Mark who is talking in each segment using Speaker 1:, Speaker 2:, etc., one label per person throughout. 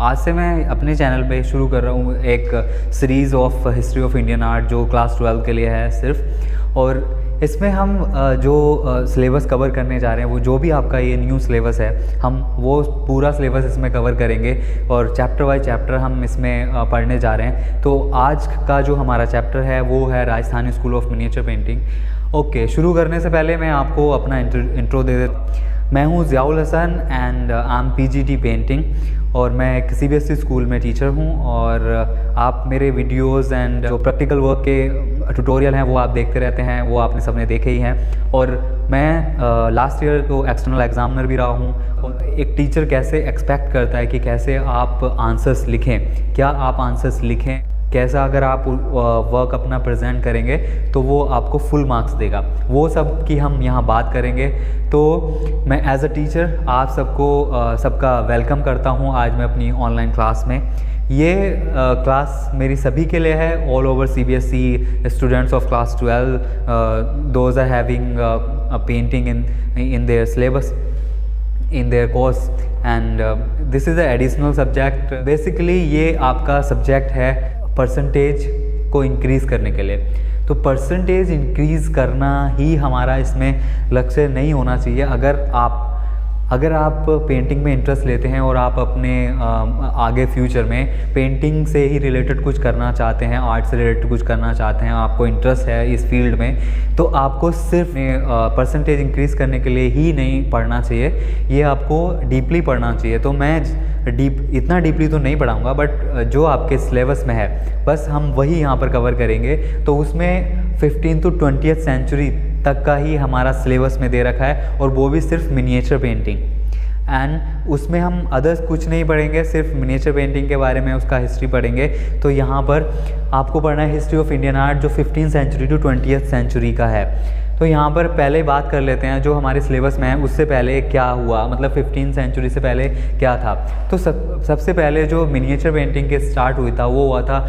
Speaker 1: आज से मैं अपने चैनल पे शुरू कर रहा हूँ एक series of history of Indian art जो क्लास 12 के लिए है सिर्फ। और इसमें हम जो सिलेबस कवर करने जा रहे हैं वो जो भी आपका ये न्यू सिलेबस है हम वो पूरा सिलेबस इसमें कवर करेंगे और चैप्टर बाय चैप्टर हम इसमें पढ़ने जा रहे हैं। तो आज का जो हमारा चैप्टर है वो है Rajasthani school of miniature painting. Okay, शुरू करने से पहले मैं आपको अपना इंट्रो दे देता। मैं हूँ Ziaul Hasan and I am PGT painting और मैं एक सीबीएसई स्कूल में टीचर हूँ। और आप मेरे वीडियोस एंड जो प्रैक्टिकल वर्क के ट्यूटोरियल हैं वो आप देखते रहते हैं, वो आपने सबने देखे ही हैं। और मैं लास्ट ईयर तो एक्सटर्नल एग्जामिनर भी रहा हूँ। और एक टीचर कैसे एक्सपेक्ट करता है कि कैसे आप आंसर्स लिखें, क्या आप आंसर्स लिखें, कैसा अगर आप वर्क अपना प्रेजेंट करेंगे तो वो आपको फुल मार्क्स देगा, वो सब की हम यहाँ बात करेंगे। तो मैं एज अ टीचर आप सबका वेलकम करता हूँ आज मैं अपनी ऑनलाइन क्लास में। ये क्लास मेरी सभी के लिए है, all over CBSE students of class 12 those are having a painting in their syllabus in their course and this is a additional subject। Basically ये आपका सब्जेक्ट है परसेंटेज को इंक्रीज़ करने के लिए। तो परसेंटेज इंक्रीज़ करना ही हमारा इसमें लक्ष्य नहीं होना चाहिए। अगर आप पेंटिंग में इंटरेस्ट लेते हैं और आप अपने आगे फ्यूचर में पेंटिंग से ही रिलेटेड कुछ करना चाहते हैं, आर्ट से रिलेटेड कुछ करना चाहते हैं, आपको इंटरेस्ट है इस फील्ड में, तो आपको सिर्फ परसेंटेज इंक्रीज़ करने के लिए ही नहीं पढ़ना चाहिए, ये आपको डीपली पढ़ना चाहिए। तो मैं इतना डीपली तो नहीं पढ़ाऊँगा, बट जो आपके सिलेबस में है बस हम वही यहाँ पर कवर करेंगे। तो उसमें 15th to 20th सेंचुरी तक का ही हमारा सिलेबस में दे रखा है और वो भी सिर्फ मिनिएचर पेंटिंग। एंड उसमें हम अदर्स कुछ नहीं पढ़ेंगे, सिर्फ मिनिएचर पेंटिंग के बारे में उसका हिस्ट्री पढ़ेंगे। तो यहाँ पर आपको पढ़ना है हिस्ट्री ऑफ इंडियन आर्ट जो 15th century to 20th century का है। तो यहाँ पर पहले बात कर लेते हैं जो हमारे सिलेबस में है उससे पहले क्या हुआ, मतलब 15th सेंचुरी से पहले क्या था। तो सबसे पहले जो मिनिएचर पेंटिंग के स्टार्ट हुई था वो हुआ था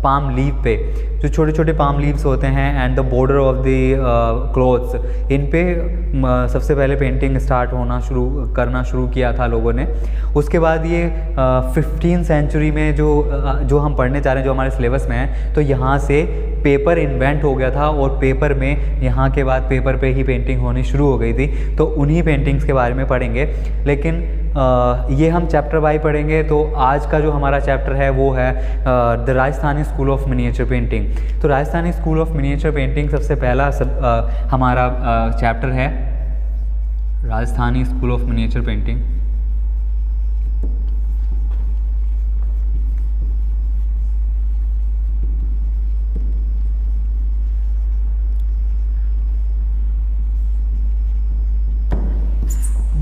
Speaker 1: पाम लीफ पे, जो छोटे छोटे पाम लीव्स होते हैं and the border of the clothes, इन पे सबसे पहले पेंटिंग करना शुरू किया था लोगों ने। उसके बाद ये 15th सेंचुरी में जो हम पढ़ने जा रहे हैं जो हमारे सिलेबस में है, तो यहाँ से पेपर इन्वेंट हो गया था और पेपर में यहाँ के बाद पेपर पे ही पेंटिंग होनी शुरू हो गई थी। तो उन्हीं पेंटिंग्स के बारे में पढ़ेंगे, लेकिन ये हम चैप्टर बाय पढ़ेंगे। तो आज का जो हमारा चैप्टर है वो है the Rajasthani school of miniature painting. तो Rajasthani school of miniature painting सबसे पहला हमारा चैप्टर है Rajasthani school of miniature painting.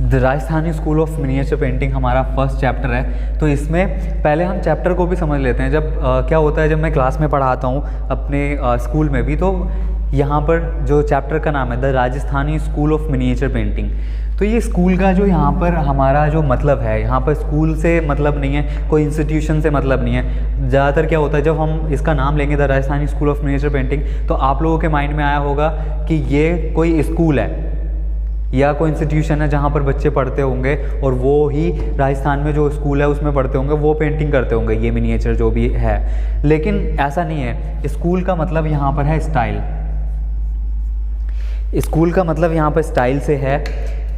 Speaker 1: The Rajasthani school of miniature painting हमारा फर्स्ट चैप्टर है। तो इसमें पहले हम चैप्टर को भी समझ लेते हैं। जब क्या होता है, जब मैं क्लास में पढ़ाता हूँ अपने स्कूल में भी, तो यहाँ पर जो चैप्टर का नाम है the Rajasthani school of miniature painting. तो ये स्कूल का जो यहाँ पर हमारा जो मतलब है, यहाँ पर स्कूल से मतलब नहीं है, कोई इंस्टीट्यूशन से मतलब नहीं है। ज़्यादातर क्या होता है जब हम इसका नाम लेंगे the Rajasthani school of miniature painting, तो आप लोगों के माइंड में आया होगा कि ये कोई स्कूल है या कोई इंस्टीट्यूशन है जहाँ पर बच्चे पढ़ते होंगे और वो ही राजस्थान में जो स्कूल है उसमें पढ़ते होंगे, वो पेंटिंग करते होंगे ये मिनिएचर जो भी है। लेकिन ऐसा नहीं है। स्कूल का मतलब यहाँ पर है स्टाइल। स्कूल का मतलब यहाँ पर स्टाइल से है।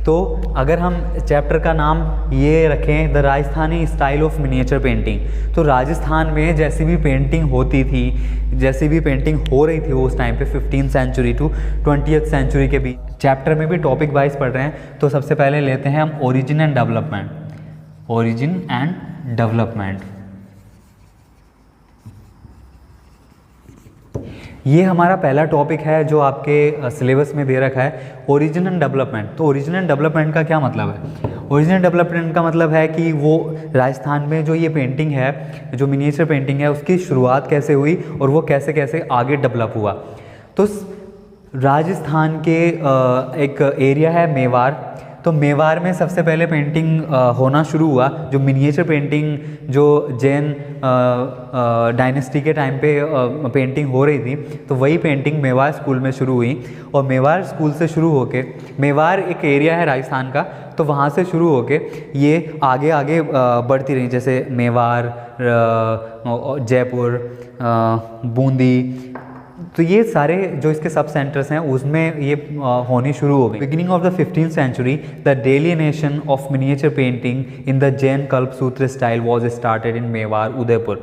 Speaker 1: तो अगर हम चैप्टर का नाम ये रखें the Rajasthani style of miniature painting, तो राजस्थान में जैसी भी पेंटिंग होती थी, जैसी भी पेंटिंग हो रही थी वो उस टाइम पे 15th century to 20th century के बीच, चैप्टर में भी टॉपिक वाइज पढ़ रहे हैं। तो सबसे पहले लेते हैं हम origin and development. Origin and development ये हमारा पहला टॉपिक है जो आपके सिलेबस में दे रखा है, ओरिजिन एंड डेवलपमेंट। तो ओरिजिन एंड डेवलपमेंट का क्या मतलब है? ओरिजिन एंड डेवलपमेंट का मतलब है कि वो राजस्थान में जो ये पेंटिंग है, जो मिनिएचर पेंटिंग है, उसकी शुरुआत कैसे हुई और वो कैसे कैसे आगे डेवलप हुआ। तो राजस्थान के एक एरिया है मेवाड़, तो मेवाड़ में सबसे पहले पेंटिंग होना शुरू हुआ, जो मिनिएचर पेंटिंग जो जैन डायनेस्टी के टाइम पे पेंटिंग हो रही थी, तो वही पेंटिंग मेवाड़ स्कूल में शुरू हुई। और मेवाड़ स्कूल से शुरू होके, मेवाड़ एक एरिया है राजस्थान का, तो वहाँ से शुरू होके ये आगे आगे बढ़ती रही, जैसे मेवाड़, जयपुर, बूंदी, तो ये सारे जो इसके सब सेंटर्स हैं उसमें ये होनी शुरू हो गई। Beginning of the 15th century the delineation of miniature painting in the Jain Kalpasutra style was started in Mewar, Udaipur.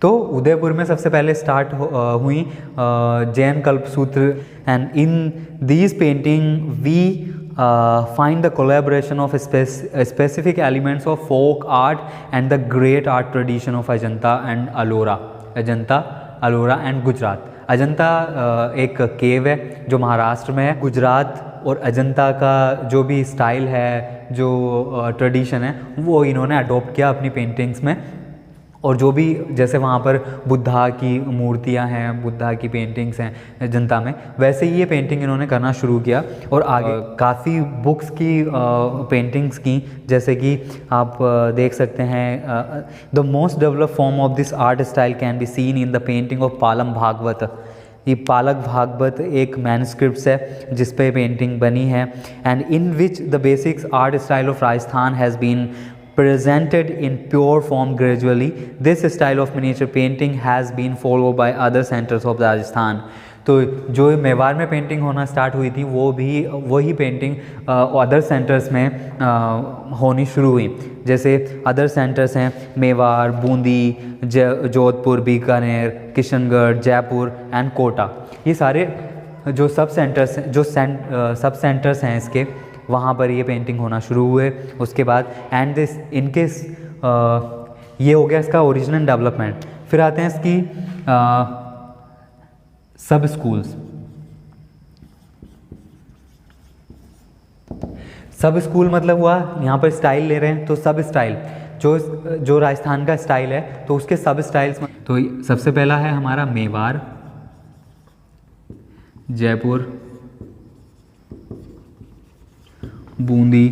Speaker 1: तो उदयपुर में सबसे पहले स्टार्ट हुई Jain Kalpasutra, and in these painting we find the collaboration of specific elements of folk art and the great art tradition of Ajanta and Ellora, Ajanta, Ellora and Gujarat. Ajanta एक केव है जो महाराष्ट्र में है। गुजरात और अजंता का जो भी स्टाइल है, जो ट्रेडिशन है, वो इन्होंने अडॉप्ट किया अपनी पेंटिंग्स में। और जो भी जैसे वहाँ पर बुद्धा की मूर्तियाँ हैं, बुद्धा की पेंटिंग्स हैं अजंता में, वैसे ही ये पेंटिंग इन्होंने करना शुरू किया। और आगे काफ़ी बुक्स की पेंटिंग्स की, जैसे कि आप देख सकते हैं, the most developed form of this art style can be seen in the painting of Palam Bhagavata. ये पालक भागवत एक मैन्युस्क्रिप्ट है जिस पे पेंटिंग बनी है, and in which the basics art style of Rajasthan has been presented in pure form gradually. This style of miniature painting has been followed by other centers of Rajasthan. तो जो मेवाड़ में पेंटिंग होना start हुई थी, वो भी वही पेंटिंग अदर सेंटर्स में होनी शुरू हुई। जैसे अदर सेंटर्स हैं मेवाड़, बूंदी, जोधपुर, बीकानेर, किशनगढ़, जयपुर एंड कोटा। ये सारे जो सब सेंटर्स हैं, जो सब सेंटर्स हैं इसके, वहाँ पर ये पेंटिंग होना शुरू हुए। उसके बाद एंड दिस इनके ये हो गया इसका ओरिजिनल डेवलपमेंट। फिर आते हैं इसकी सब स्कूल्स। सब स्कूल मतलब हुआ, यहाँ पर स्टाइल ले रहे हैं तो सब स्टाइल, जो राजस्थान का स्टाइल है तो उसके सब स्टाइल्स। तो सबसे पहला है हमारा Mewar, Jaipur, Bundi,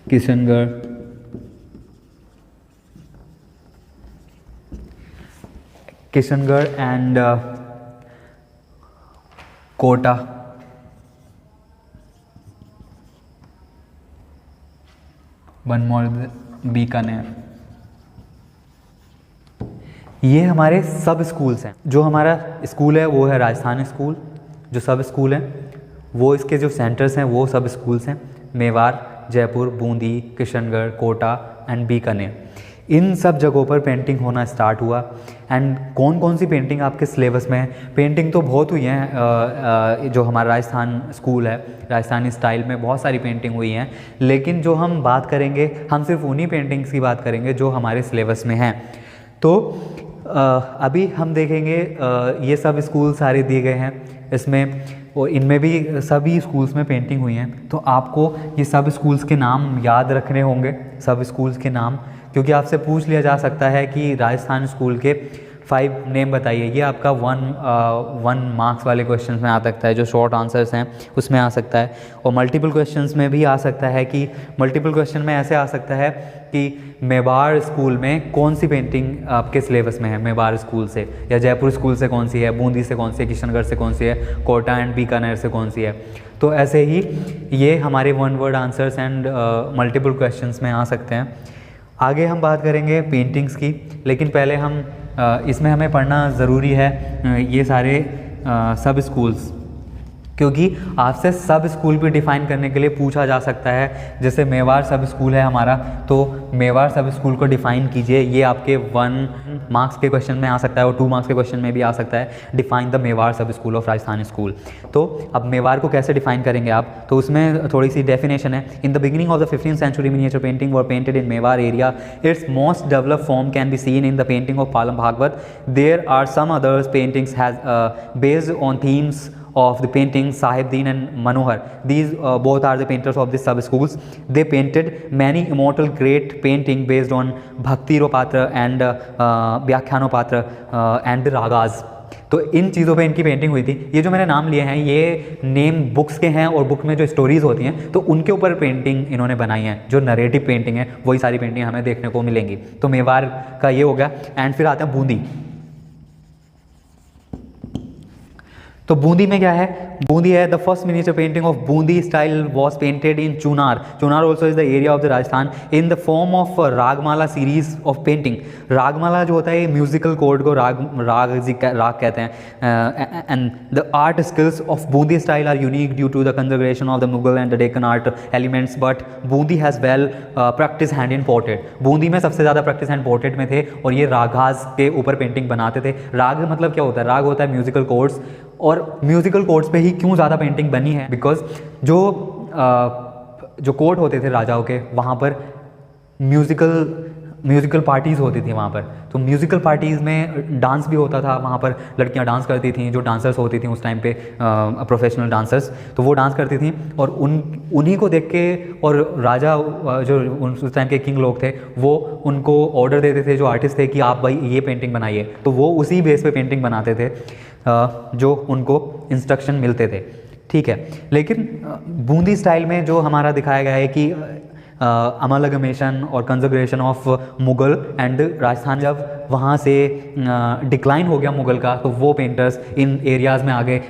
Speaker 1: Kishangarh, and Kota, one more Bikaner. ये हमारे सब स्कूल्स हैं। जो हमारा स्कूल है वो है राजस्थान स्कूल। जो सब स्कूल हैं वो इसके जो सेंटर्स हैं वो सब स्कूल्स हैं, मेवाड़, जयपुर, बूंदी, किशनगढ़, कोटा एंड बीकानेर। इन सब जगहों पर पेंटिंग होना स्टार्ट हुआ। एंड कौन कौन सी पेंटिंग आपके सिलेबस में है? पेंटिंग तो बहुत हुई हैं, जो हमारा राजस्थान स्कूल है, राजस्थानी स्टाइल में बहुत सारी पेंटिंग हुई हैं, लेकिन जो हम बात करेंगे, हम सिर्फ उन्हीं पेंटिंग्स की बात करेंगे जो हमारे सिलेबस में हैं। तो अभी हम देखेंगे ये सब स्कूल सारे दिए गए हैं इसमें, और इनमें भी सभी स्कूल्स में पेंटिंग हुई हैं। तो आपको ये सब स्कूल्स के नाम याद रखने होंगे, सब स्कूल्स के नाम, क्योंकि आपसे पूछ लिया जा सकता है कि राजस्थान स्कूल के 5 नेम बताइए। ये आपका 1 मार्क्स वाले क्वेश्चंस में आ सकता है, जो शॉर्ट आंसर्स हैं उसमें आ सकता है। और मल्टीपल क्वेश्चंस में भी आ सकता है कि मल्टीपल क्वेश्चन में ऐसे आ सकता है कि मेवाड़ स्कूल में कौन सी पेंटिंग आपके सिलेबस में है, मेवाड़ स्कूल से, या जयपुर स्कूल से कौन सी है, बूंदी से कौन सी है, किशनगढ़ से कौन सी है, कोटा एंड बीकानेर से कौन सी है। तो ऐसे ही ये हमारे 1 word answers and multiple questions में आ सकते हैं। आगे हम बात करेंगे पेंटिंग्स की, लेकिन पहले हम इसमें हमें पढ़ना ज़रूरी है ये सारे सब स्कूल्स, क्योंकि आपसे सब स्कूल भी डिफ़ाइन करने के लिए पूछा जा सकता है। जैसे मेवाड़ सब स्कूल है हमारा, तो मेवाड़ सब स्कूल को डिफ़ाइन कीजिए। ये आपके 1 मार्क्स के क्वेश्चन में आ सकता है और 2 मार्क्स के क्वेश्चन में भी आ सकता है। डिफ़ाइन द मेवाड़ सब स्कूल ऑफ राजस्थान स्कूल। तो अब मेवाड़ को कैसे डिफ़ाइन करेंगे आप, तो उसमें थोड़ी सी डेफिनेशन है। In the beginning of the 15th century miniature painting were painted in Mewar area. Its most developed form can be seen in the painting of Palam Bhagavata. There are some others paintings has based on themes of the painting Sahibdeen and Manohar. These both are the painters of the sub schools. They painted many immortal great painting based on Bhakti Ropatra and Vyakhanopatra and the ragas. तो इन चीज़ों पे इनकी painting हुई थी। ये जो मैंने नाम लिए हैं ये नेम बुक्स के हैं और बुक में जो स्टोरीज़ होती हैं तो उनके ऊपर पेंटिंग इन्होंने बनाई है। जो नरेटिव पेंटिंग है वही सारी पेंटिंग हमें देखने को मिलेंगी। तो मेवाड़ का ये हो गया। एंड फिर आते हैं बूंदी। तो बूंदी में क्या है, बूंदी है the first miniature painting of Bundi style was painted in Chunar. Chunar also is the area of the Rajasthan in the form of Ragamala series of painting. Ragamala जो होता है ये म्यूजिकल कोड को राग कहते हैं। And the art skills of Bundi style are unique due to the conservation of the Mughal and the Deccan art elements, but Bundi has well practice hand in portrait. Bundi में सबसे ज़्यादा प्रैक्टिस हैंड पोर्ट्रेट में थे और ये रागाज के ऊपर पेंटिंग बनाते थे। राग मतलब क्या होता है, राग होता है म्यूजिकल कोड्स, और म्यूजिकल कोड्स पे ही क्यों ज़्यादा पेंटिंग बनी है, बिकॉज जो कोड होते थे राजाओं के वहाँ पर म्यूज़िकल पार्टीज़ होती थी वहाँ पर। तो म्यूज़िकल पार्टीज़ में डांस भी होता था, वहाँ पर लड़कियाँ डांस करती थी, जो डांसर्स होती थी उस टाइम पे प्रोफेशनल डांसर्स, तो वो डांस करती थी। और उन्हीं को देख के और राजा जो उस टाइम के किंग लोग थे वो उनको ऑर्डर देते थे, जो आर्टिस्ट थे, कि आप भाई ये पेंटिंग बनाइए। तो वो उसी बेस पे पेंटिंग बनाते थे जो उनको इंस्ट्रक्शन मिलते थे, ठीक है। लेकिन बूंदी स्टाइल में जो हमारा दिखाया गया है कि अमलगमेशन और conservation of Mughal and Rajasthan, जब वहाँ से डिक्लाइन हो गया मुग़ल का, तो वो पेंटर्स इन एरियाज़ में आ गए,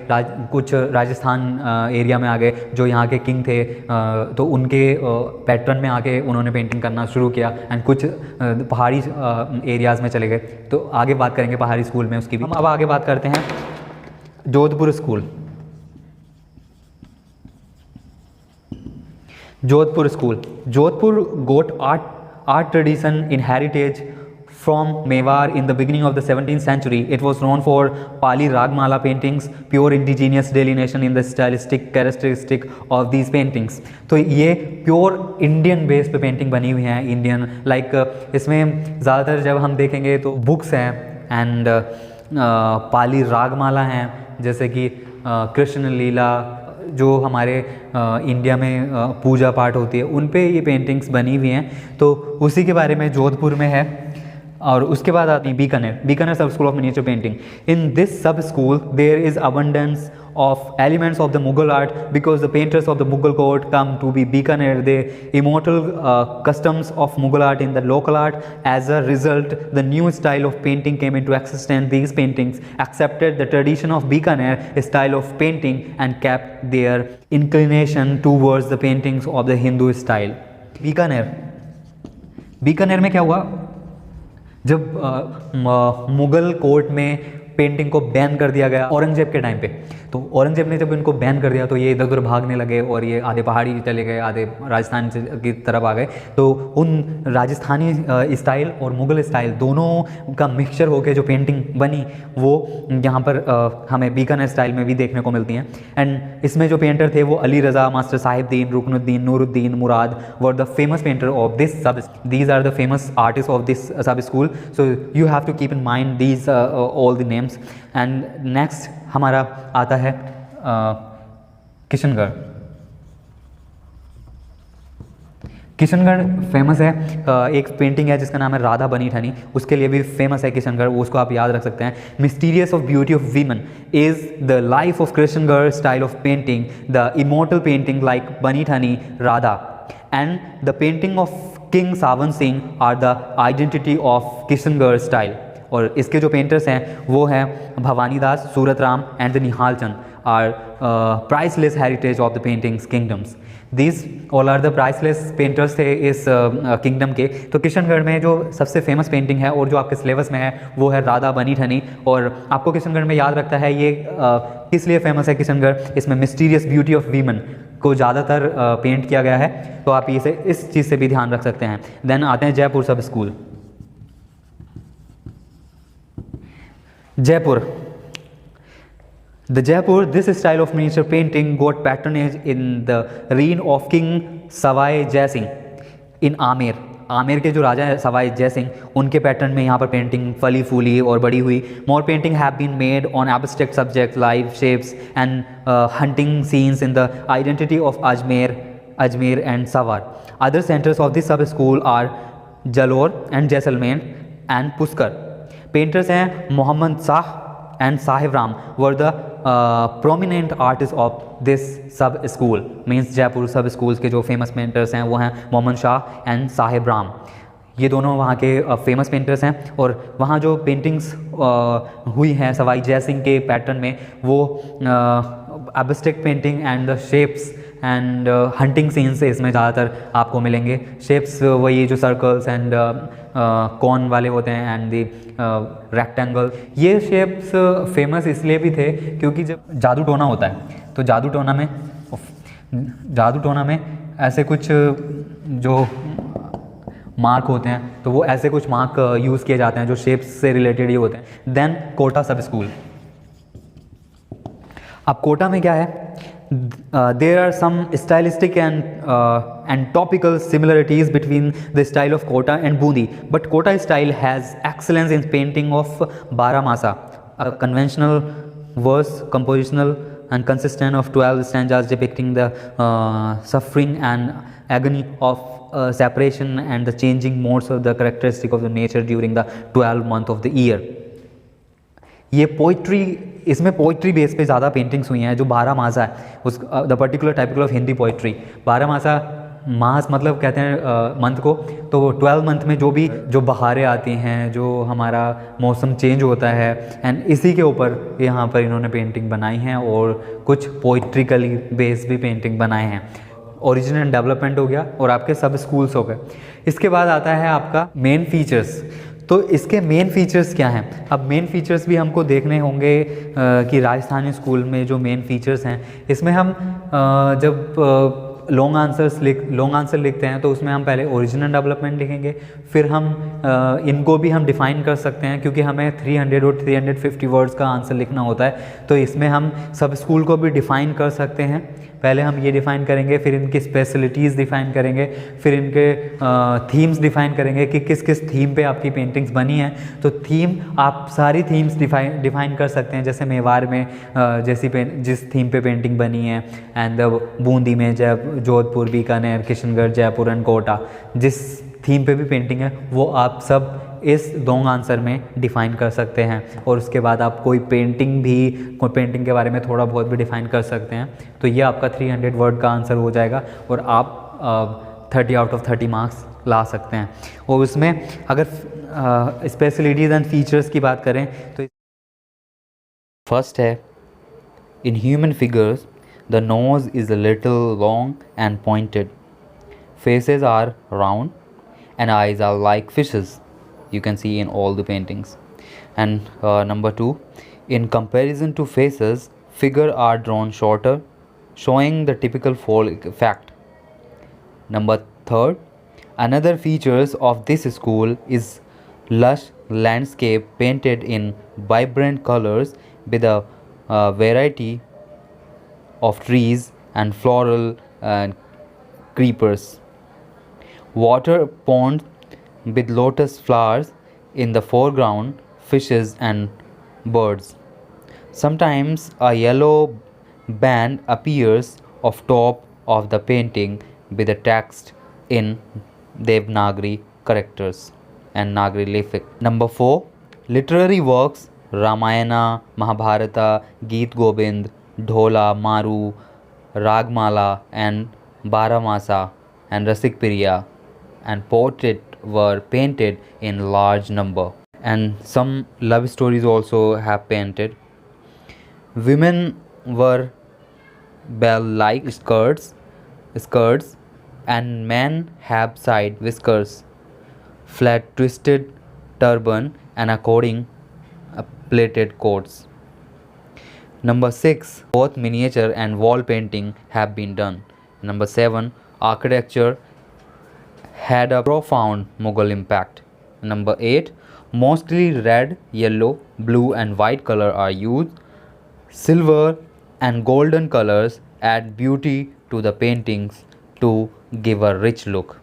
Speaker 1: कुछ राजस्थान एरिया में आ गए जो यहाँ के किंग थे, तो उनके पैटर्न में आके उन्होंने पेंटिंग करना शुरू किया। एंड कुछ पहाड़ी एरियाज़ में चले गए। तो आगे बात करेंगे पहाड़ी स्कूल में उसकी भी। हम अब आगे बात करते हैं Jodhpur school. Jodhpur school, Jodhpur got art tradition in heritage from Mewar in the beginning of the 17th century. It was known for Pali Ragmala paintings, pure indigenous delineation in the stylistic characteristic of these paintings. तो ये pure Indian base पे painting बनी हुई है, Indian like इसमें ज़्यादातर जब हम देखेंगे तो बुक्स हैं एंड पाली रागमाला हैं, जैसे कि कृष्ण लीला जो हमारे इंडिया में पूजा पाठ होती है, उन पे ये पेंटिंग्स बनी हुई हैं। तो उसी के बारे में जोधपुर में है। और उसके बाद आती है Bikaner sub school of miniature painting. In this sub school there is abundance of elements of the Mughal art because the painters of the Mughal court come to be Bikaner. The immortal customs of Mughal art in the local art. As a result, the new style of painting came into existence. These paintings accepted the tradition of Bikaner style of painting and kept their inclination towards the paintings of the Hindu style. Bikaner में क्या हुआ, जब Mughal court में painting को ban कर दिया गया औरंगजेब के टाइम पे, तो औरंगजेब ने जब इनको बैन कर दिया तो ये इधर उधर भागने लगे और ये आधे पहाड़ी चले गए, आधे राजस्थान की तरफ आ गए। तो उन राजस्थानी स्टाइल और मुग़ल स्टाइल दोनों का मिक्सचर होकर जो पेंटिंग बनी वो यहाँ पर हमें बीकानेर स्टाइल में भी देखने को मिलती हैं। एंड इसमें जो पेंटर थे वो Ali Raza, master Sahibdin, Ruknuddin, Nuruddin Murad were the famous painter of this sub. These are the famous artist of this sub school. So you have to keep in mind these all the names. And next हमारा आता है Kishangarh. Kishangarh famous है, एक painting है जिसका नाम है राधा बनी ठनी, उसके लिए भी फेमस है किशनगढ़, वो उसको आप याद रख सकते हैं। Mysterious of beauty of women is the life of Kishangarh style of painting, the immortal painting like Bani Thani, Radha and the painting of king Sawan Singh are the identity of Kishangarh style. और इसके जो पेंटर्स हैं वो हैं Bhavani Das, Surat Ram and the Nihal Chand are priceless heritage of the paintings kingdoms. These all are the priceless painters थे इस kingdom के। तो किशनगढ़ में जो सबसे फेमस पेंटिंग है और जो आपके सिलेबस में है वो है राधा बनी ठनी। और आपको किशनगढ़ में याद रखता है ये किस लिए फेमस है किशनगढ़, इसमें मिस्टीरियस ब्यूटी ऑफ वीमन को ज़्यादातर पेंट किया गया है, तो आप इसे इस चीज़ से भी ध्यान रख सकते हैं। देन आते हैं जयपुर सब school. Jaipur. The Jaipur, this style of miniature painting got patronage in the reign of King Savai Jai Singh in Amer. Amer के जो राजा है सवाई जय सिंह, उनके पैटर्न में यहाँ पर पेंटिंग फली फूली और बड़ी हुई। More painting have been made on abstract subject life shapes and hunting scenes in the identity of Ajmer and Sawar. Other centers of this sub school are Jalore and Jaisalmer and Pushkar. Painters हैं Mohammad Shah and Sahib Ram were the prominent artists of this sub school. Means Jaipur सब schools के जो famous painters हैं वो हैं Mohammad Shah and Sahib Ram, ये दोनों वहाँ के फेमस पेंटर्स हैं। और वहाँ जो पेंटिंग्स हुई हैं सवाई जय सिंह के पैटर्न में, वो abstract painting and the shapes and hunting scenes इसमें ज़्यादातर आपको मिलेंगे। शेप्स वही जो सर्कल्स एंड कॉन वाले होते हैं एंड दी रेक्टेंगल। ये शेप्स फेमस इसलिए भी थे क्योंकि जब जादू टोना होता है तो जादू टोना में ऐसे कुछ जो मार्क होते हैं तो वो ऐसे कुछ मार्क यूज़ किए जाते हैं जो शेप्स से रिलेटेड ही होते हैं। देन कोटा सब स्कूल। अब कोटा में क्या है, there are some stylistic and topical similarities between the style of Kota and Bundi, but Kota style has excellence in painting of Baramasa, a conventional verse compositional and consistent of 12 stanzas depicting the suffering and agony of separation and the changing modes of the characteristic of the nature during the 12 month of the year। ये poetry, इसमें poetry base पे ज़्यादा paintings हुई हैं। जो 12 मासा है उस the particular typical of Hindi poetry, 12 मासा मास मतलब कहते हैं मंथ को, तो 12 मंथ में जो बहारें आती हैं, जो हमारा मौसम चेंज होता है, एंड इसी के ऊपर यहाँ पर इन्होंने पेंटिंग बनाई हैं और कुछ पोइट्रिकली बेस भी पेंटिंग बनाए हैं। ओरिजिन एंड डेवलपमेंट हो गया और आपके सब स्कूल्स हो गए। इसके बाद आता है आपका मेन फीचर्स। तो इसके मेन फीचर्स क्या हैं? अब मेन फीचर्स भी हमको देखने होंगे कि राजस्थानी स्कूल में जो मेन फीचर्स हैं, इसमें हम जब लॉन्ग आंसर लिखते हैं तो उसमें हम पहले ओरिजिनल डेवलपमेंट लिखेंगे, फिर हम इनको भी हम डिफ़ाइन कर सकते हैं क्योंकि हमें 300 और 350 वर्ड्स का आंसर लिखना होता है। तो इसमें हम सब स्कूल को भी डिफ़ाइन कर सकते हैं। पहले हम ये डिफ़ाइन करेंगे, फिर इनकी स्पेशलिटीज़ डिफ़ाइन करेंगे, फिर इनके थीम्स डिफ़ाइन करेंगे कि किस किस थीम पे आपकी पेंटिंग्स बनी हैं। तो थीम, आप सारी थीम्स डिफ़ाइन कर सकते हैं। जैसे मेवाड़ में जिस थीम पे पेंटिंग बनी है, एंड बूंदी में जोधपुर, बीकानेर, किशनगढ़, जयपुर एंड कोटा जिस थीम पे भी पेंटिंग है वो आप सब इस दोंग आंसर में डिफ़ाइन कर सकते हैं। और उसके बाद आप कोई पेंटिंग के बारे में थोड़ा बहुत भी डिफ़ाइन कर सकते हैं। तो ये आपका 300 वर्ड का आंसर हो जाएगा और आप 30 आउट ऑफ 30 मार्क्स ला सकते हैं। और उसमें अगर स्पेशलिटीज़ एंड फीचर्स की बात करें तो फर्स्ट है, in human figures the nose is a little long and pointed, faces are round and eyes are like fishes, you can see in all the paintings. And number 2, in comparison to faces, figures are drawn shorter, showing the typical fall effect. Number 3, another features of this school is lush landscape painted in vibrant colors with a variety of trees and floral creepers. Water ponds with lotus flowers in the foreground, fishes and birds. Sometimes a yellow band appears off top of the painting with a text in Devanagari characters and Nagari Lipic. Number 4, literary works Ramayana, Mahabharata, Geet Gobind, Dhola, Maru, Ragmala and Baramasa and Rasik Priya and portrait were painted in large number, and some love stories also have painted. Women were bell-like skirts and men have side whiskers, flat twisted turban and according plaited coats. Number 6, both miniature and wall painting have been done. Number 7, architecture had a profound Mughal impact. Number 8, mostly red, yellow, blue and white color are used. Silver and golden colors add beauty to the paintings to give a rich look.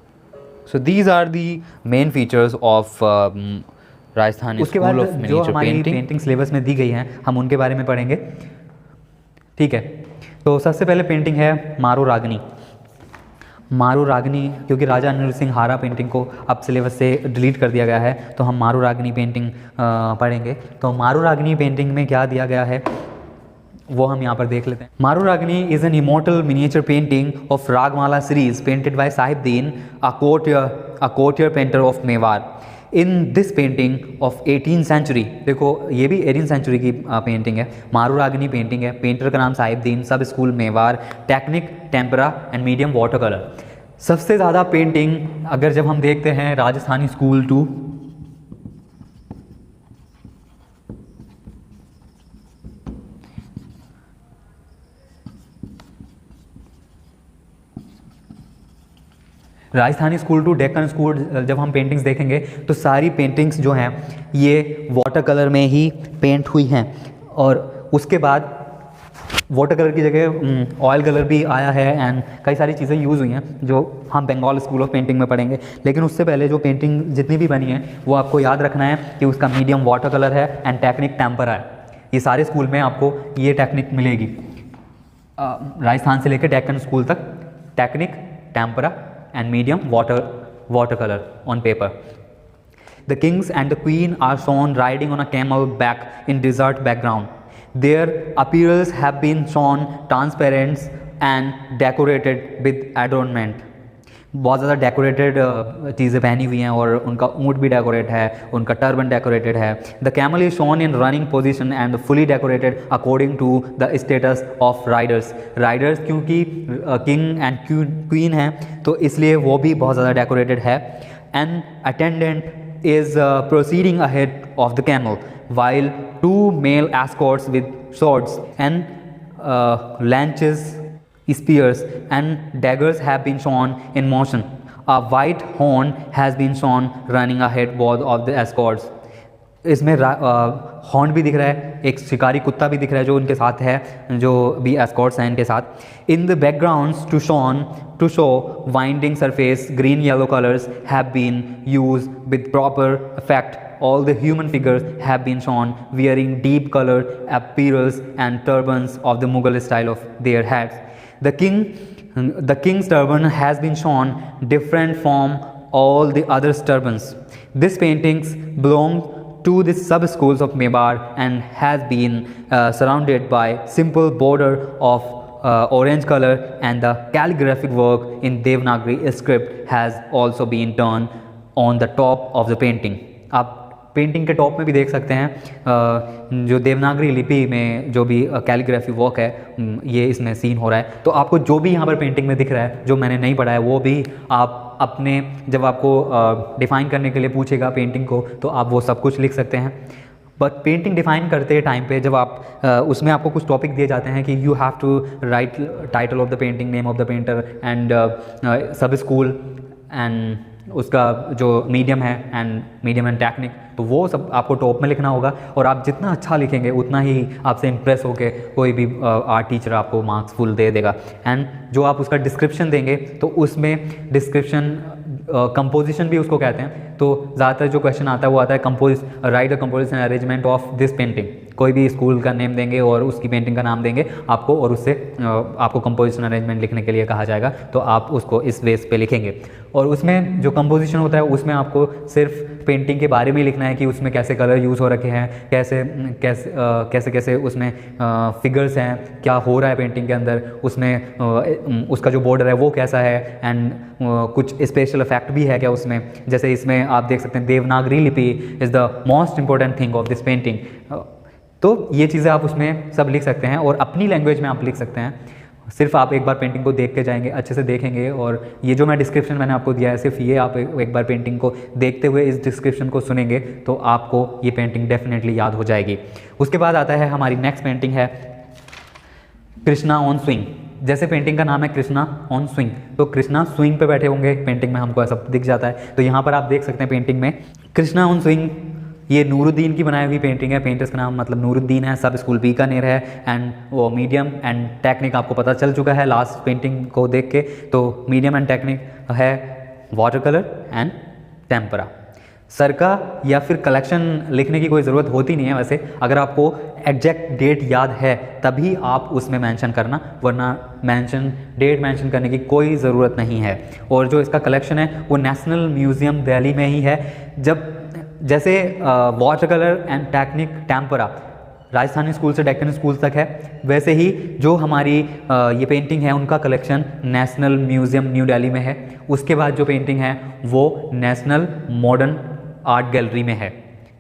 Speaker 1: So these are the main features of Rajasthani School of Miniature Painting. जो हमारी painting syllabus में दी गई हैं हम उनके बारे में पढ़ेंगे, ठीक है। तो सबसे पहले पेंटिंग है मारो रागनी। मारू रागनी, क्योंकि राजा नरसिंह हारा पेंटिंग को अब सिलेबस से डिलीट कर दिया गया है, तो हम मारू रागनी पेंटिंग पढ़ेंगे। तो मारू रागनी पेंटिंग में क्या दिया गया है वो हम यहाँ पर देख लेते हैं। Maru Ragini is an immortal miniature painting of Ragamala series painted by Sahibdin, a courtier painter of Mewar. In this painting of 18th century, देखो ये भी 18th सेंचुरी की पेंटिंग है, मारू रागनी पेंटिंग है, पेंटर का नाम साहिबदीन, सब school Mewar, technique tempera and medium water colour. सबसे ज़्यादा पेंटिंग अगर जब हम देखते हैं Rajasthani school 2, Rajasthani school 2, Deccan school, जब हम पेंटिंग्स देखेंगे तो सारी पेंटिंग्स जो हैं ये वाटर कलर में ही पेंट हुई हैं, और उसके बाद वाटर कलर की जगह ऑयल कलर भी आया है एंड कई सारी चीज़ें यूज़ हुई हैं जो हम बंगाल स्कूल ऑफ पेंटिंग में पढ़ेंगे। लेकिन उससे पहले जो पेंटिंग जितनी भी बनी है वो आपको याद रखना है कि उसका मीडियम वाटर कलर है एंड टेक्निक टेम्परा है। ये सारे स्कूल में आपको ये टेक्निक मिलेगी, राजस्थान से लेकर डेक्कन स्कूल तक, technique tempera and medium watercolor on paper. The kings and the queen are shown riding on a camel back in desert background. Their apparels have been shown transparent and decorated with adornment. बहुत ज़्यादा decorated चीज़ें पहनी हुई हैं और उनका ऊँट भी डेकोरेट है, उनका टर्बन डेकोरेटेड है। The camel is shown in running position and fully decorated according to the status of riders. Riders क्योंकि किंग एंड क्वीन हैं तो इसलिए वो भी बहुत ज़्यादा डेकोरेटेड है। An attendant is proceeding ahead of the camel while 2 male escorts with swords and lances, spears and daggers have been shown in motion. A white horn has been shown running ahead both of the escorts. इसमें horn भी दिख रहा है, एक शिकारी कुत्ता भी दिख रहा है जो उनके साथ है, जो भी एस्कॉर्ट्स हैं इनके साथ। In the backgrounds to show winding surface green yellow colours have been use with proper effect. All the human figures have been shown wearing deep colored apparels and turbans of the Mughal style of their hats. The king's turban has been shown different from all the other turbans. This paintings belong to the sub schools of Mewar and has been surrounded by simple border of orange color, and the calligraphic work in Devanagari script has also been done on the top of the painting. आप painting के top में भी देख सकते हैं जो देवनागरी लिपि में जो भी कैलीग्राफी वर्क है ये इसमें सीन हो रहा है। तो आपको जो भी यहाँ पर पेंटिंग में दिख रहा है जो मैंने नहीं पढ़ा है वो भी आप अपने जब आपको डिफ़ाइन करने के लिए पूछेगा पेंटिंग को तो आप वो सब कुछ लिख सकते हैं। बट पेंटिंग डिफ़ाइन करते टाइम पे जब आप उसमें आपको कुछ टॉपिक दिए जाते हैं कि you have to write title of the painting, name of the painter and sub school and उसका जो मीडियम है एंड मीडियम एंड टेक्निक, तो वो सब आपको टॉप में लिखना होगा। और आप जितना अच्छा लिखेंगे उतना ही आपसे इम्प्रेस होकर कोई भी आर्ट टीचर आपको मार्क्स फुल दे देगा। एंड जो आप उसका डिस्क्रिप्शन देंगे तो उसमें डिस्क्रिप्शन कंपोजिशन भी उसको कहते हैं। तो ज़्यादातर जो क्वेश्चन आता है वो आता है right the composition arrangement of this painting. कोई भी स्कूल का नेम देंगे और उसकी पेंटिंग का नाम देंगे आपको, और उससे आपको कंपोजिशन अरेंजमेंट लिखने के लिए कहा जाएगा, तो आप उसको इस बेस पे लिखेंगे। और उसमें जो कंपोजिशन होता है उसमें आपको सिर्फ पेंटिंग के बारे में लिखना है कि उसमें कैसे कलर यूज़ हो रखे हैं, कैसे उसमें फिगर्स हैं, क्या हो रहा है पेंटिंग के अंदर, उसमें उसका जो बॉर्डर है वो कैसा है, एंड कुछ स्पेशल इफेक्ट भी है क्या उसमें। जैसे इसमें आप देख सकते हैं देवनागरी लिपि is the most important thing of this painting. तो ये चीज़ें आप उसमें सब लिख सकते हैं और अपनी लैंग्वेज में आप लिख सकते हैं। सिर्फ आप एक बार पेंटिंग को देख के जाएंगे, अच्छे से देखेंगे, और ये जो मैं डिस्क्रिप्शन मैंने आपको दिया है सिर्फ ये आप एक बार पेंटिंग को देखते हुए इस डिस्क्रिप्शन को सुनेंगे तो आपको ये पेंटिंग डेफिनेटली याद हो जाएगी। उसके बाद आता है हमारी नेक्स्ट पेंटिंग है कृष्णा ऑन स्विंग। जैसे पेंटिंग का नाम है कृष्णा ऑन स्विंग, तो कृष्णा स्विंग पे बैठे होंगे पेंटिंग में, हमको ऐसा दिख जाता है। तो यहाँ पर आप देख सकते हैं पेंटिंग में कृष्णा ऑन स्विंग, ये नूरुद्दीन की बनाई हुई पेंटिंग है। पेंटर्स का नाम मतलब नूरुद्दीन है, सब स्कूल बीकानेर है, एंड वो मीडियम एंड टेक्निक आपको पता चल चुका है लास्ट पेंटिंग को देख के। तो मीडियम एंड टेक्निक है water colour and tempera. Sir का या फिर कलेक्शन लिखने की कोई ज़रूरत होती नहीं है वैसे, अगर आपको एग्जैक्ट डेट याद है तभी आप उसमें मेंशन करना, वरना डेट मेंशन करने की कोई ज़रूरत नहीं है। और जो इसका कलेक्शन है वो नेशनल म्यूज़ियम दिल्ली में ही है। जैसे water colour and technique tempera Rajasthani school से डेक्कन स्कूल तक है, वैसे ही जो हमारी ये पेंटिंग है उनका collection national museum new Delhi में है। उसके बाद जो पेंटिंग है वो नेशनल मॉडर्न आर्ट गैलरी में है।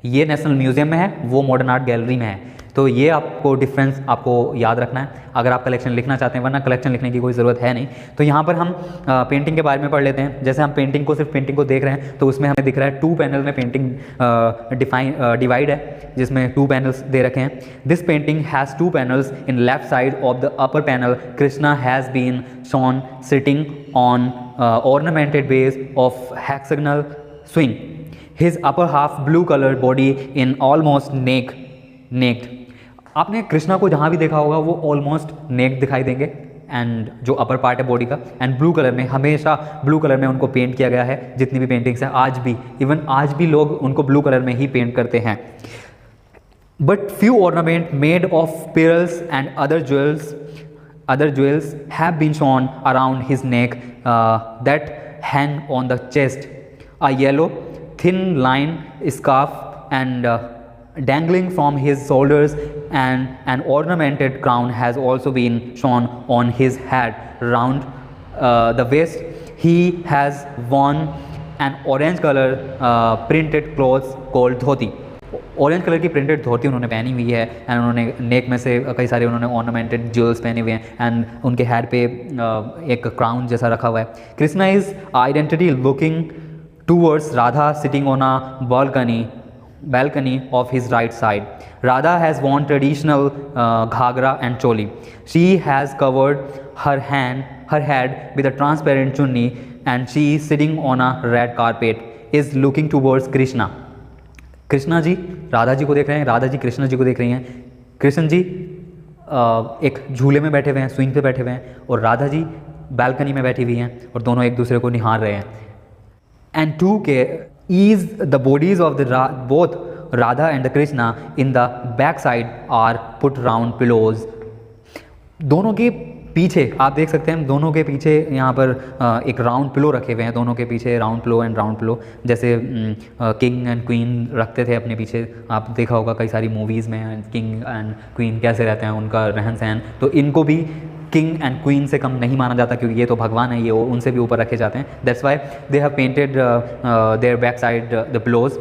Speaker 1: ये नेशनल म्यूज़ियम में है, वो मॉडर्न आर्ट गैलरी में है। तो ये आपको डिफरेंस आपको याद रखना है अगर आप कलेक्शन लिखना चाहते हैं, वरना कलेक्शन लिखने की कोई ज़रूरत है नहीं। तो यहाँ पर हम पेंटिंग के बारे में पढ़ लेते हैं। जैसे हम सिर्फ पेंटिंग को देख रहे हैं तो उसमें हमें दिख रहा है 2 पैनल में पेंटिंग डिवाइड है, जिसमें 2 पैनल्स दे रखे हैं। This painting has 2 panels in left side of the upper panel. Krishna has been shown sitting on ornamented base of hexagonal swing. His upper half blue colored body in almost naked. आपने कृष्णा को जहाँ भी देखा होगा वो ऑलमोस्ट नेक दिखाई देंगे, and जो अपर पार्ट है बॉडी का, एंड ब्लू कलर में, हमेशा ब्लू कलर में उनको पेंट किया गया है। जितनी भी पेंटिंग्स हैं आज भी लोग उनको ब्लू कलर में ही पेंट करते हैं। But few ornament made of pearls and other jewels have been shown around his neck that hang on the chest. A yellow thin line scarf and dangling from his shoulders, and an ornamented crown has also been shown on his head. Round the waist he has worn an orange color printed clothes called dhoti. Orange colour की printed धोती उन्होंने पहनी हुई है, and उन्होंने नेक में से कई सारे उन्होंने ऑर्नामेंटेड ज्वेल्स पहने हुए हैं, एंड उनके हेड पे एक क्राउन जैसा रखा हुआ है। Krishna is identity looking towards Radha sitting on a balcony of his right side. Radha has worn traditional ghagra and choli. She has covered her head with a transparent chunni, and she is sitting on a red carpet, is looking towards Krishna. Krishna ji Radha ji को देख रहे हैं, राधा जी कृष्ण जी को देख रही हैं। कृष्ण जी एक झूले में बैठे हुए हैं, स्विंग पे बैठे हुए हैं, और राधा जी बालकनी में बैठी हुई हैं, और दोनों एक दूसरे को निहार रहे हैं। एंड टू के ease the bodies of both Radha and the Krishna in the back side are put round pillows. दोनों के पीछे आप देख सकते हैं, दोनों के पीछे यहाँ पर एक राउंड पिलो रखे हुए हैं, दोनों के पीछे round pillow and round pillow, जैसे किंग एंड क्वीन रखते थे अपने पीछे। आप देखा होगा कई सारी मूवीज़ में किंग एंड क्वीन कैसे रहते हैं, उनका रहन सहन। तो इनको भी किंग एंड क्वीन से कम नहीं माना जाता, क्योंकि ये तो भगवान है, ये उनसे भी ऊपर रखे जाते हैं। That's why they have painted their back side the pillows.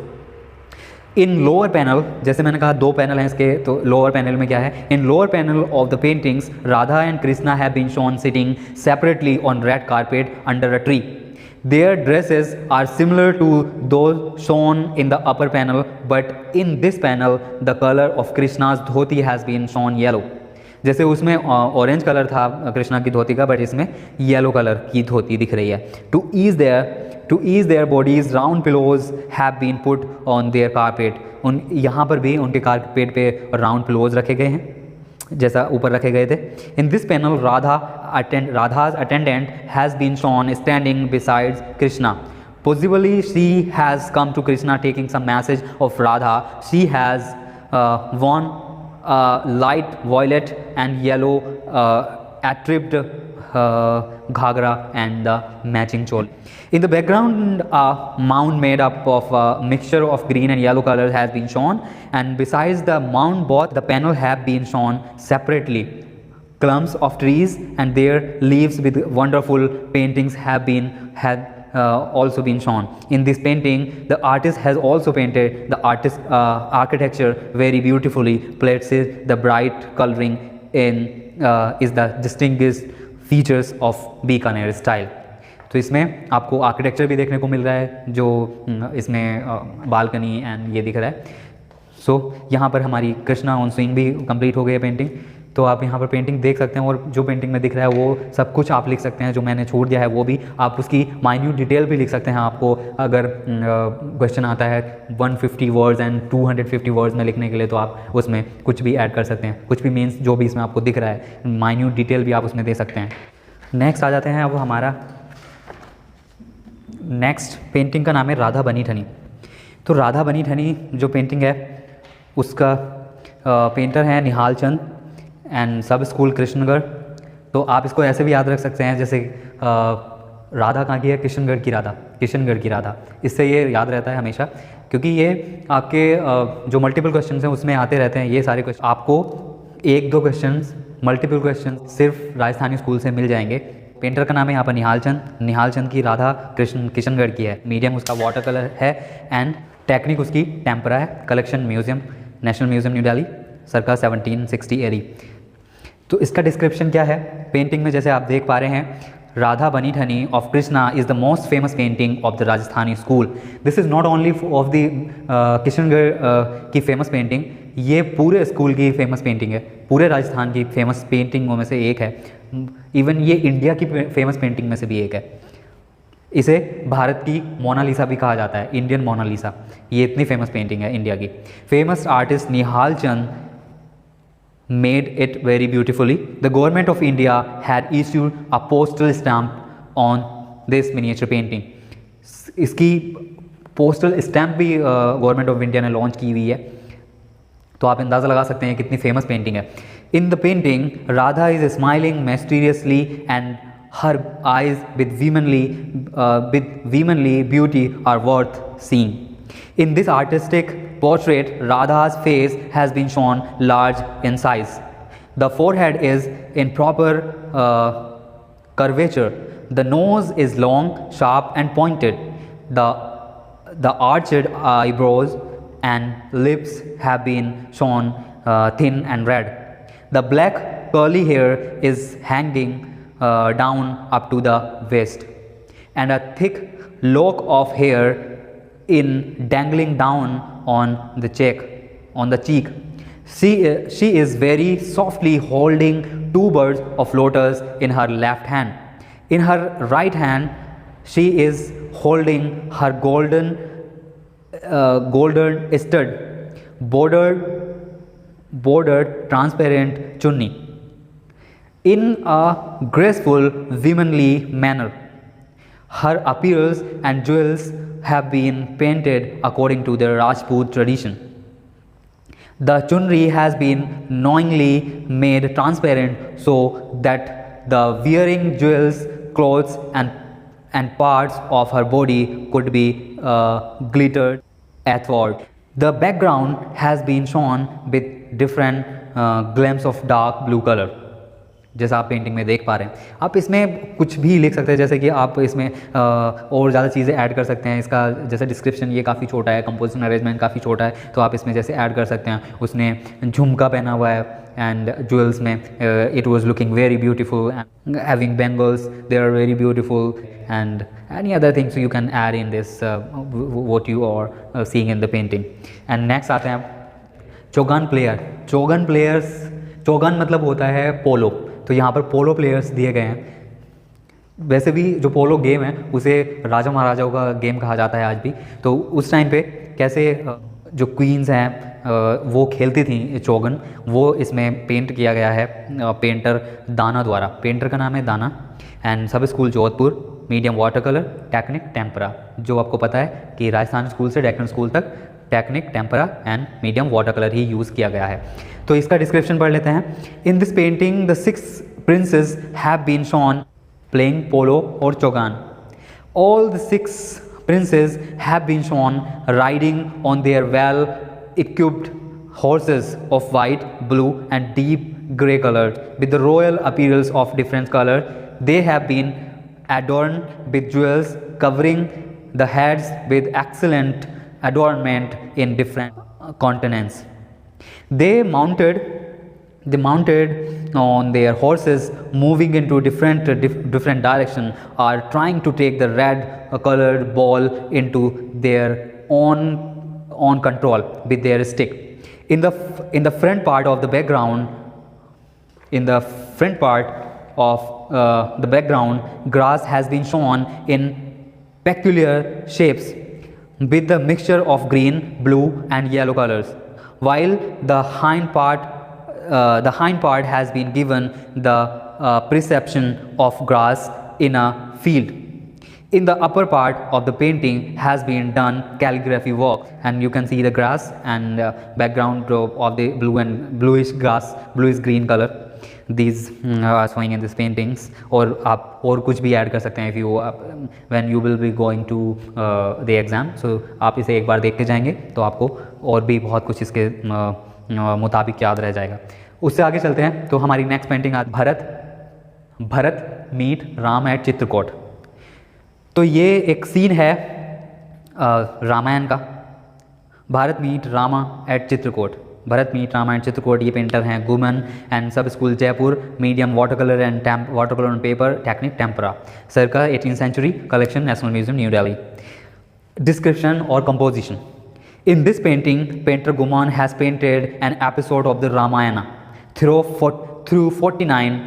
Speaker 1: In lower panel, जैसे मैंने कहा 2 पैनल हैं इसके, तो लोअर पैनल में क्या है? In lower panel of the paintings Radha and Krishna have been shown sitting separately on red carpet under a tree. Their dresses are similar to those shown in the upper panel, but in this panel the color of Krishna's dhoti has been shown yellow. जैसे उसमें orange colour था कृष्णा की धोती का, but इसमें yellow colour की धोती दिख रही है. To ease their bodies, round pillows have been put on their carpet. यहाँ पर भी उनके कारपेट पे राउंड पिलोज रखे गए हैं जैसा ऊपर रखे गए थे. In this panel Radha's attendant has been shown standing beside Krishna. Possibly she has come to Krishna taking some message of Radha. She has worn light violet and yellow attripped ghagra and the matching chol. In the background, a mound made up of a mixture of green and yellow colors has been shown, and besides the mound, both the panel have been shown separately. Clumps of trees and their leaves with wonderful paintings have also been shown. In this painting, the artist has also painted the architecture very beautifully. Places the bright coloring is the distinguished features of Bikaner style. तो इसमें आपको architecture भी देखने को मिल रहा है, जो इसमें बालकनी एंड ये दिख रहा है. सो यहाँ पर हमारी कृष्णा ऑन स्विंग भी कंप्लीट हो गई है पेंटिंग. तो आप यहाँ पर पेंटिंग देख सकते हैं, और जो पेंटिंग में दिख रहा है वो सब कुछ आप लिख सकते हैं. जो मैंने छोड़ दिया है वो भी आप उसकी माइन्यूट डिटेल भी लिख सकते हैं. आपको अगर क्वेश्चन आता है 150 वर्ड्स एंड 250 वर्ड्स में लिखने के लिए, तो आप उसमें कुछ भी ऐड कर सकते हैं. कुछ भी मीन्स जो भी इसमें आपको दिख रहा है माइन्यूट डिटेल भी आप उसमें दे सकते हैं. नेक्स्ट आ जाते हैं. अब हमारा नेक्स्ट पेंटिंग का नाम है राधा बनी ठनी. तो राधा बनी ठनी जो पेंटिंग है उसका पेंटर है Nihal Chand and sub school Krishnagarh. तो आप इसको ऐसे भी याद रख सकते हैं जैसे राधा कहाँ की है, किशनगढ़ की राधा, किशनगढ़ की राधा। इससे ये याद रहता है हमेशा, क्योंकि ये आपके जो मल्टीपल क्वेश्चन हैं उसमें आते रहते हैं ये सारे क्वेश्चन। आपको 1-2 क्वेश्चन मल्टीपल क्वेश्चन सिर्फ राजस्थानी स्कूल से मिल जाएंगे। पेंटर का नाम है यहाँ पर निहाल चंद। निहाल चंद की राधा किशनगढ़ की है। मीडियम उसका वाटर कलर है एंड टेक्निक उसकी टेम्परा है। Collection museum, national museum New Delhi, circa 1760 AD. तो इसका डिस्क्रिप्शन क्या है पेंटिंग में, जैसे आप देख पा रहे हैं, Radha Bani Thani of Krishna is the most famous painting of the Rajasthani school. This is not only of the Kishangarh की फेमस पेंटिंग, ये पूरे स्कूल की फेमस पेंटिंग है, पूरे राजस्थान की फेमस पेंटिंगों में से एक है। इवन ये इंडिया की फेमस पेंटिंग में से भी एक है। इसे भारत की मोनालिसा भी कहा जाता है, इंडियन मोनालिसा। ये इतनी फेमस पेंटिंग है इंडिया की। Famous artist Nihal Chand made it very beautifully. The government of India had issued a postal stamp on this miniature painting. इसकी पोस्टल स्टैम्प भी गवर्नमेंट ऑफ इंडिया ने लॉन्च की हुई है, तो आप अंदाज़ा लगा सकते हैं कितनी फेमस पेंटिंग है। In the painting Radha is smiling mysteriously and her eyes with womanly beauty are worth seeing. In this artistic portrait, Radha's face has been shown large in size. The forehead is in proper curvature. The nose is long, sharp and pointed. The arched eyebrows and lips have been shown thin and red. The black curly hair is hanging down up to the waist, and a thick lock of hair in dangling down on the cheek. She is very softly holding 2 birds of lotus in her left hand. In her right hand she is holding her golden stud bordered transparent chunni in a graceful womanly manner. Her appearance and jewels have been painted according to the Rajput tradition. The chunri has been knowingly made transparent so that the wearing jewels, clothes and parts of her body could be glittered athwart. The background has been shown with different glimpses of dark blue color. जैसा आप painting में देख पा रहे हैं। आप इसमें कुछ भी लिख सकते हैं, जैसे कि आप इसमें और ज़्यादा चीज़ें ऐड कर सकते हैं। इसका जैसे डिस्क्रिप्शन ये काफ़ी छोटा है, कंपोजिशन अरेंजमेंट काफ़ी छोटा है, तो आप इसमें जैसे ऐड कर सकते हैं। उसने झुमका पहना हुआ है एंड ज्वेल्स में, it was looking very beautiful, having bangles they are very beautiful and any other things you can add in this what you are seeing in the painting. And next आते हैं Chaugan player. Chaugan मतलब होता है पोलो, तो यहाँ पर पोलो players दिए गए हैं। वैसे भी जो पोलो गेम है उसे राजा महाराजाओं का गेम कहा जाता है आज भी। तो उस टाइम पे कैसे जो क्वींस हैं वो खेलती थी चौगन, वो इसमें पेंट किया गया है पेंटर दाना द्वारा। पेंटर का नाम है दाना and sub school Jodhpur, medium water colour, technique tempera. जो आपको पता है कि राजस्थान स्कूल से डेक्कन स्कूल तक technique tempera and medium water colour ही यूज़ किया गया है। तो इसका डिस्क्रिप्शन पढ़ लेते हैं। In this painting the 6 princes have been shown playing polo और चौगान। All the 6 princes have been shown riding on their well-equipped horses of white, blue and deep grey color with the royal apparels of different color. They have been adorned with jewels covering the heads with excellent adornment in different continents. They mounted on their horses, moving into different direction, are trying to take the red colored ball into their own control with their stick. In the front part of the background, grass has been shown in peculiar shapes with the mixture of green, blue and yellow colors, while the hind part has been given the perception of grass in a field. In the upper part of the painting has been done calligraphy work, and you can see the grass and background of the blue and bluish grass, bluish green color. These are showing in these paintings. और आप और कुछ भी add कर सकते हैं if you when you will be going to the exam. So आप इसे एक बार देखते जाएंगे तो आपको और भी बहुत कुछ इसके मुताबिक याद रह जाएगा। उससे आगे चलते हैं तो हमारी नेक्स्ट पेंटिंग आज भरत मीट राम एट चित्रकूट। तो ये एक सीन है रामायण का, Bharat meet Rama at Chitrakoot. Bharat meet Rama at Chitrakoot, ये पेंटर हैं Guman and sub school Jaipur, medium water colour and water colour on paper technique tempera, circa 18th century collection, National Museum, New Delhi. Description or composition. In this painting, painter Guman has painted an episode of the Ramayana through 49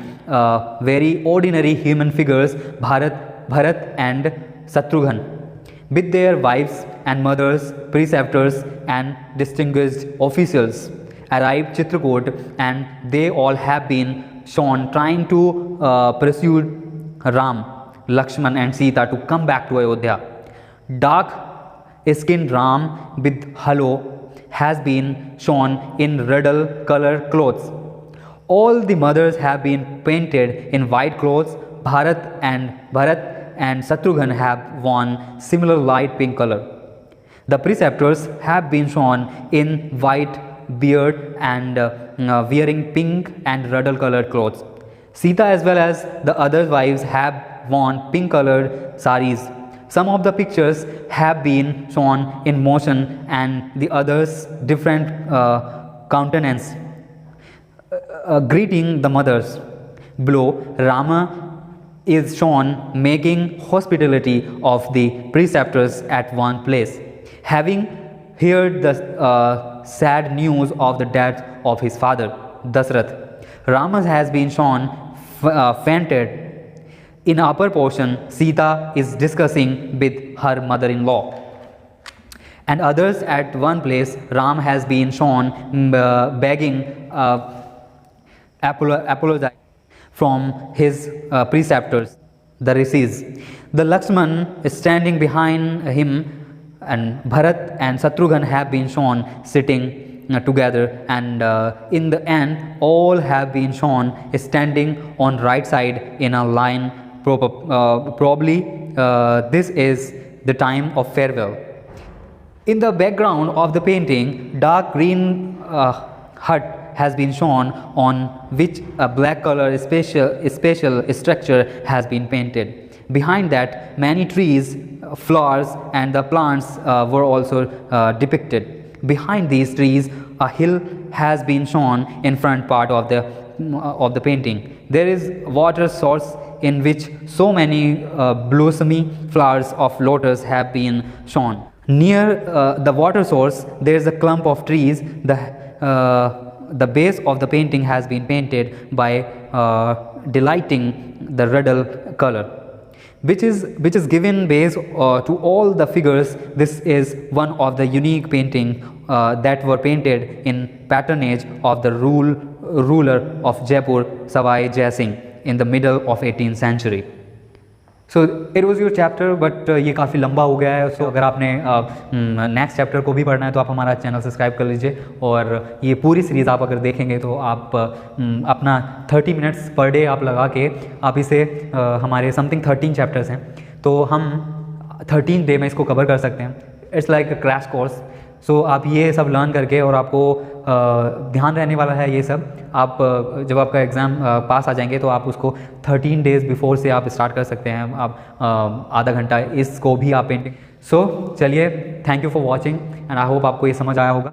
Speaker 1: very ordinary human figures, Bharat and Shatrughan, with their wives and mothers, preceptors and distinguished officials, arrived Chitrakoot, and they all have been shown trying to pursue Ram, Lakshman and Sita to come back to Ayodhya. Dark-skinned Ram with halo has been shown in reddish colored clothes. All the mothers have been painted in white clothes. Bharat and Shatrughan have worn similar light pink color. The preceptors have been shown in white beard and wearing pink and reddish colored clothes. Sita as well as the other wives have worn pink colored saris. Some of the pictures have been shown in motion and the others different countenance. Greeting the mothers. Below, Rama is shown making hospitality of the preceptors at one place. Having heard the sad news of the death of his father, Dasrath, Rama has been shown fainted. In upper portion, Sita is discussing with her mother-in-law. And others at one place, Ram has been shown begging apologize from his preceptors, the rishis. The Lakshman is standing behind him, and Bharat and Shatrughan have been shown sitting together, and in the end all have been shown standing on right side in a line. Probably this is the time of farewell. In the background of the painting, dark green hut has been shown on which a black color special structure has been painted. Behind that, many trees, flowers and the plants were also depicted. Behind these trees, a hill has been shown in front part of the painting. There is water source in which so many blossomy flowers of lotus have been shown. Near the water source, there is a clump of trees. The base of the painting has been painted by delighting the reddish color, which is given base to all the figures. This is one of the unique painting that were painted in patronage of the ruler of Jaipur, Savai Jai Singh, in the middle of 18th century. So it was your chapter, but ये काफ़ी लंबा हो गया है. सो अगर आपने next chapter को भी पढ़ना है तो आप हमारा चैनल सब्सक्राइब कर लीजिए. और ये पूरी सीरीज़ आप अगर देखेंगे तो आप अपना 30 मिनट्स पर डे आप लगा के आप इसे हमारे समथिंग 13 चैप्टर्स हैं तो हम 13 डे में इसको कवर कर सकते हैं. It's like a crash course. So आप ये सब लर्न करके, और आपको ध्यान रहने वाला है ये सब, आप जब आपका एग्ज़ाम पास आ जाएंगे तो आप उसको 13 डेज़ बिफोर से आप स्टार्ट कर सकते हैं. आप आधा घंटा इसको भी आप पेंटिंग. सो चलिए, thank you for watching and I hope आपको ये समझ आया होगा.